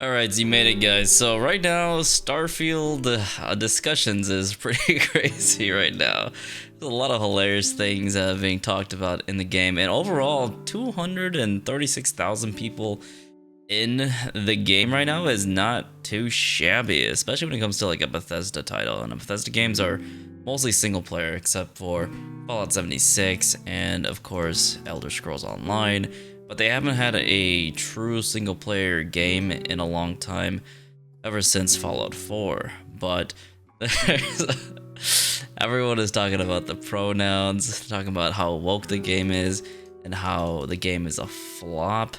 Alright, so you made it, guys. So right now, Starfield discussions is pretty crazy right now. There's a lot of hilarious things being talked about in the game, and overall, 236,000 people in the game right now is not too shabby, especially when it comes to like a Bethesda title. And Bethesda games are mostly single player, except for Fallout 76 and of course Elder Scrolls Online. But they haven't had a true single player game in a long time, ever since Fallout 4. But everyone is talking about the pronouns, talking about how woke the game is, and how the game is a flop.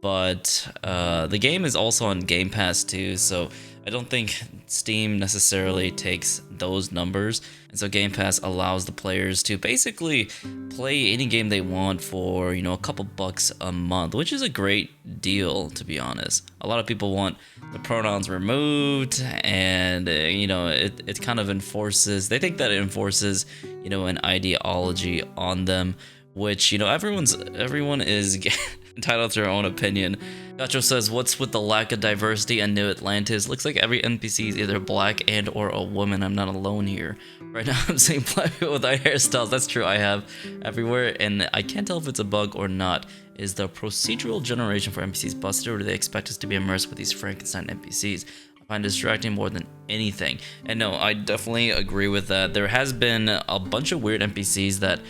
But the game is also on Game Pass too, so I don't think Steam necessarily takes those numbers. And so Game Pass allows the players to basically play any game they want for, you know, a couple bucks a month, which is a great deal, to be honest. A lot of people want the pronouns removed, and you know, it kind of enforces, they think that it enforces, you know, an ideology on them, which, you know, everyone is entitled to their own opinion. Gacho says, what's with the lack of diversity in New Atlantis? Looks like every NPC is either black and or a woman. I'm not alone here. Right now I'm seeing black people with eye hairstyles. That's true, I have everywhere, and I can't tell if it's a bug or not. Is the procedural generation for NPCs busted, or do they expect us to be immersed with these Frankenstein NPCs? I find it distracting more than anything. And no, I definitely agree with that. There has been a bunch of weird NPCs that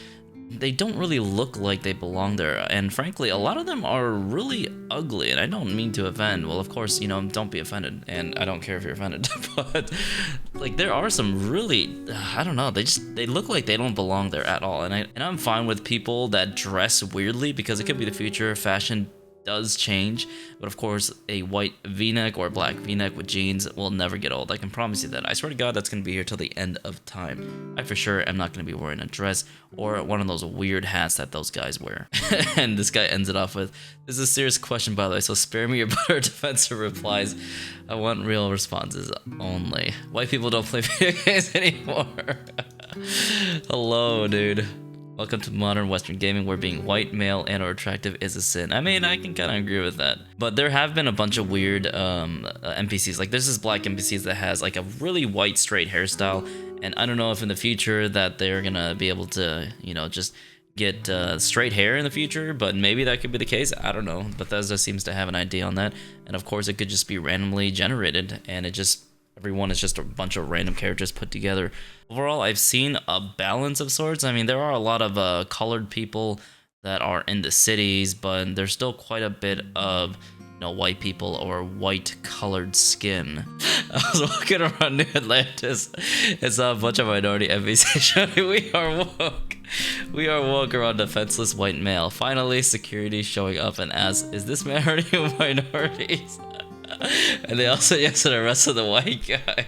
they don't really look like they belong there, and frankly a lot of them are really ugly, and I don't mean to offend. Well, of course, you know, don't be offended, and I don't care if you're offended. But like, there are some really, I don't know, they look like they don't belong there at all. And I'm fine with people that dress weirdly, because it could be the future. Fashion does change, but of course a white v-neck or a black v-neck with jeans will never get old. I can promise you that. I swear to God, that's gonna be here till the end of time. I for sure am not gonna be wearing a dress or one of those weird hats that those guys wear. And this guy ends it off with, this is a serious question, by the way, so spare me your better defensive replies. I want real responses only. White people don't play video games anymore. Hello, dude. Welcome to modern Western gaming, where being white, male, and or attractive is a sin. I mean, I can kind of agree with that. But there have been a bunch of weird NPCs. Like, there's this black NPCs that has like a really white straight hairstyle, and I don't know if in the future that they're gonna be able to, you know, just get straight hair in the future, but maybe that could be the case. I don't know. Bethesda seems to have an idea on that, and of course it could just be randomly generated, and everyone is just a bunch of random characters put together. Overall, I've seen a balance of sorts. I mean, there are a lot of colored people that are in the cities, but there's still quite a bit of, you know, white people or white colored skin. I was walking around New Atlantis and saw a bunch of minority NPCs shouting, "We are woke! We are woke," around defenseless white male. Finally, security showing up and asks, "Is this man hurting minorities?" And they also yes to the rest of the white guy.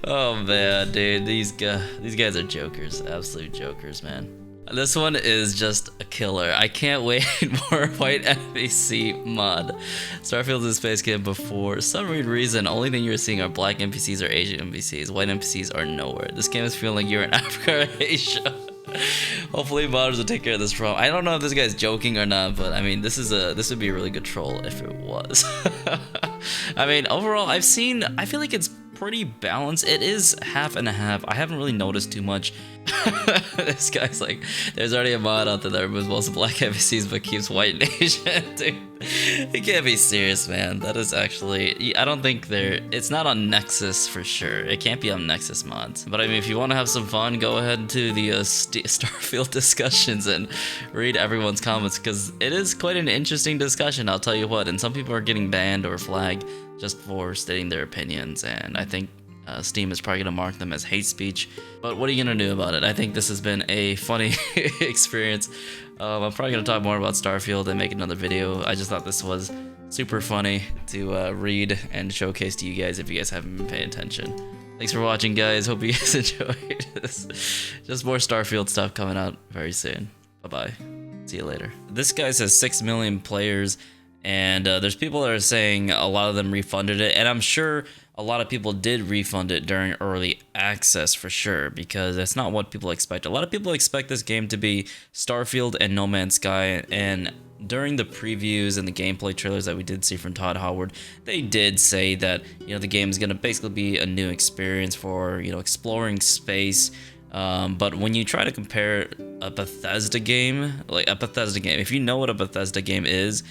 Oh man, dude, these guys are jokers, absolute jokers, man. This one is just a killer. I can't wait for white NPC mod. Starfield is a space game, but for some weird reason, only thing you're seeing are black NPCs or Asian NPCs. White NPCs are nowhere. This game is feeling like you're in Africa or Asia. Hopefully modders will take care of this problem. I don't know if this guy's joking or not, but I mean, this would be a really good troll if it was. I mean, overall, I feel like it's pretty balanced. It is half and a half. I haven't really noticed too much. This guy's like, there's already a mod out there that removes most black NPCs but keeps white and Asian. Dude, it can't be serious, man. That is actually, I don't think it's not on Nexus for sure. It can't be on Nexus mods. But I mean, if you want to have some fun, go ahead to the Starfield discussions and read everyone's comments, because it is quite an interesting discussion, I'll tell you what. And some people are getting banned or flagged just for stating their opinions, and I think Steam is probably going to mark them as hate speech, but what are you going to do about it? I think this has been a funny experience. I'm probably going to talk more about Starfield and make another video. I just thought this was super funny to read and showcase to you guys if you guys haven't been paying attention. Thanks for watching, guys. Hope you guys enjoyed this. Just more Starfield stuff coming out very soon. Bye-bye. See you later. This guy says 6 million players, and there's people that are saying a lot of them refunded it, and I'm sure a lot of people did refund it during early access for sure, because that's not what people expect. A lot of people expect this game to be Starfield and No Man's Sky, and during the previews and the gameplay trailers that we did see from Todd Howard, they did say that, the game is going to basically be a new experience for, exploring space. But when you try to compare a Bethesda game, if you know what a Bethesda game is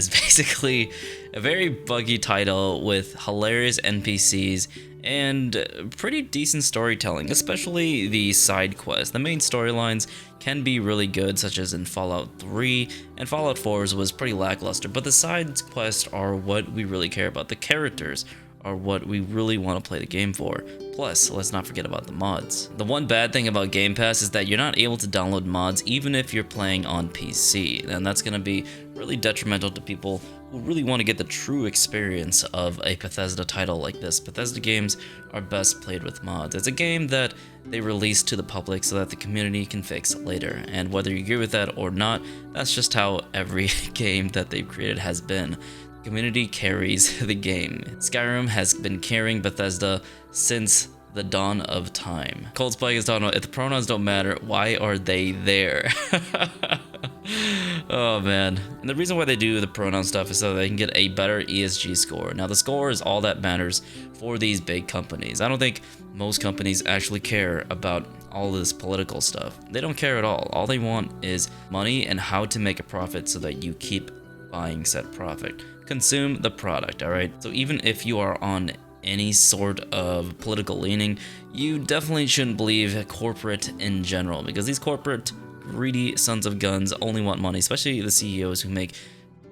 basically a very buggy title with hilarious NPCs and pretty decent storytelling, especially the side quests. The main storylines can be really good, such as in Fallout 3, and Fallout 4's was pretty lackluster, but the side quests are what we really care about. The characters are what we really want to play the game for. Plus, let's not forget about the mods. The one bad thing about Game Pass is that you're not able to download mods even if you're playing on PC, and that's going to be really detrimental to people who really want to get the true experience of a Bethesda title like this. Bethesda games are best played with mods. It's a game that they release to the public so that the community can fix later, and whether you agree with that or not, that's just how every game that they've created has been. Community carries the game. Skyrim has been carrying Bethesda since the dawn of time. Cold Spike is talking about, if the pronouns don't matter, why are they there? Oh man. And the reason why they do the pronoun stuff is so they can get a better ESG score. Now the score is all that matters for these big companies. I don't think most companies actually care about all this political stuff. They don't care at all. All they want is money and how to make a profit so that you keep buying said profit. Consume the product, alright? So even if you are on any sort of political leaning, you definitely shouldn't believe corporate in general, because these corporate greedy sons of guns only want money, especially the CEOs who make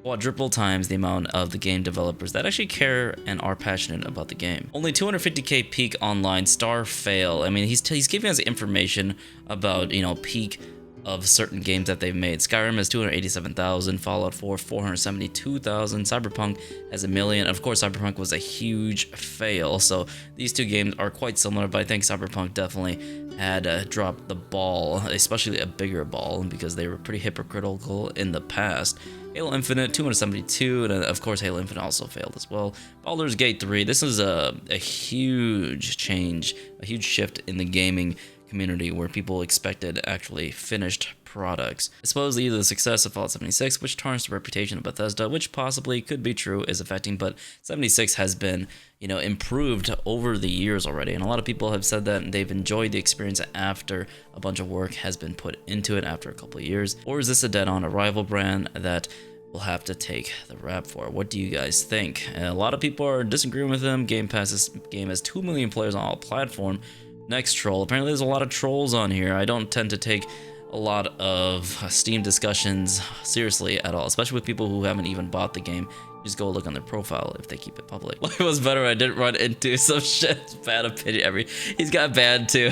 quadruple times the amount of the game developers that actually care and are passionate about the game. Only 250k peak online, Starfield. I mean, he's giving us information about, peak of certain games that they've made. Skyrim has 287,000, Fallout 4 472,000, Cyberpunk has 1 million. Of course, Cyberpunk was a huge fail, so these two games are quite similar, but I think Cyberpunk definitely had dropped the ball, especially a bigger ball, because they were pretty hypocritical in the past. Halo Infinite 272, and of course Halo Infinite also failed as well. Baldur's Gate 3, this is a huge change, a huge shift in the gaming community where people expected actually finished products. Supposedly the success of Fallout 76, which tarnished the reputation of Bethesda, which possibly could be true, is affecting, but 76 has been, improved over the years already, and a lot of people have said that they've enjoyed the experience after a bunch of work has been put into it after a couple of years. Or is this a dead-on arrival brand that we'll have to take the rap for? What do you guys think? And a lot of people are disagreeing with them. Game Pass's game has 2 million players on all platforms. Next troll. Apparently there's a lot of trolls on here. I don't tend to take a lot of Steam discussions seriously at all, especially with people who haven't even bought the game. Just go look on their profile if they keep it public. Life was better. I didn't run into some shit. Bad opinion. He's got bad too.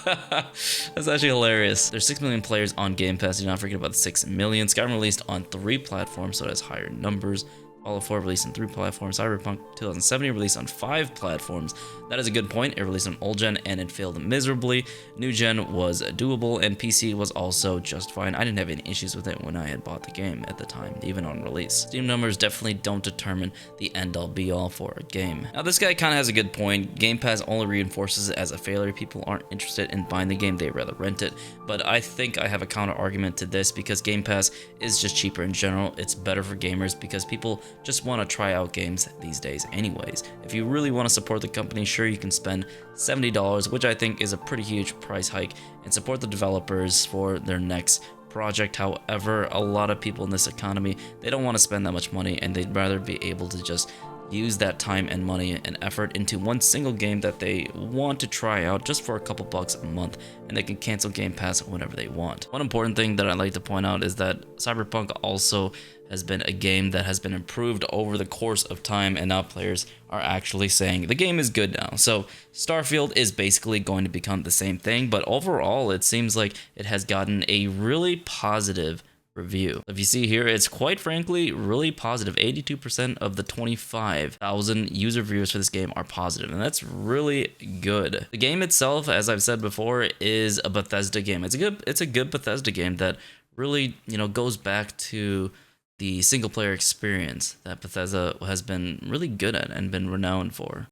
That's actually hilarious. There's 6 million players on Game Pass. Do not forget about the 6 million. Skyrim released on 3 platforms, so it has higher numbers. Fallout 4 released on 3 platforms. Cyberpunk 2070 released on 5 platforms. That is a good point. It released on old gen and it failed miserably. New gen was doable and PC was also just fine. I didn't have any issues with it when I had bought the game at the time, even on release. Steam numbers definitely don't determine the end-all be-all for a game. Now this guy kind of has a good point. Game Pass only reinforces it as a failure. People aren't interested in buying the game, they'd rather rent it. But I think I have a counter argument to this, because Game Pass is just cheaper in general. It's better for gamers because people just want to try out games these days anyways. If you really want to support the company, sure, you can spend $70, which I think is a pretty huge price hike, and support the developers for their next project. However, a lot of people in this economy, they don't want to spend that much money, and they'd rather be able to just use that time and money and effort into one single game that they want to try out just for a couple bucks a month, and they can cancel Game Pass whenever they want. One important thing that I'd like to point out is that Cyberpunk also has been a game that has been improved over the course of time, and now players are actually saying the game is good now. So Starfield is basically going to become the same thing, but overall it seems like it has gotten a really positive review. If you see here, it's quite frankly really positive. 82% of the 25,000 user reviews for this game are positive, and that's really good. The game itself, as I've said before, is a Bethesda game. It's a good Bethesda game that really, goes back to the single player experience that Bethesda has been really good at and been renowned for.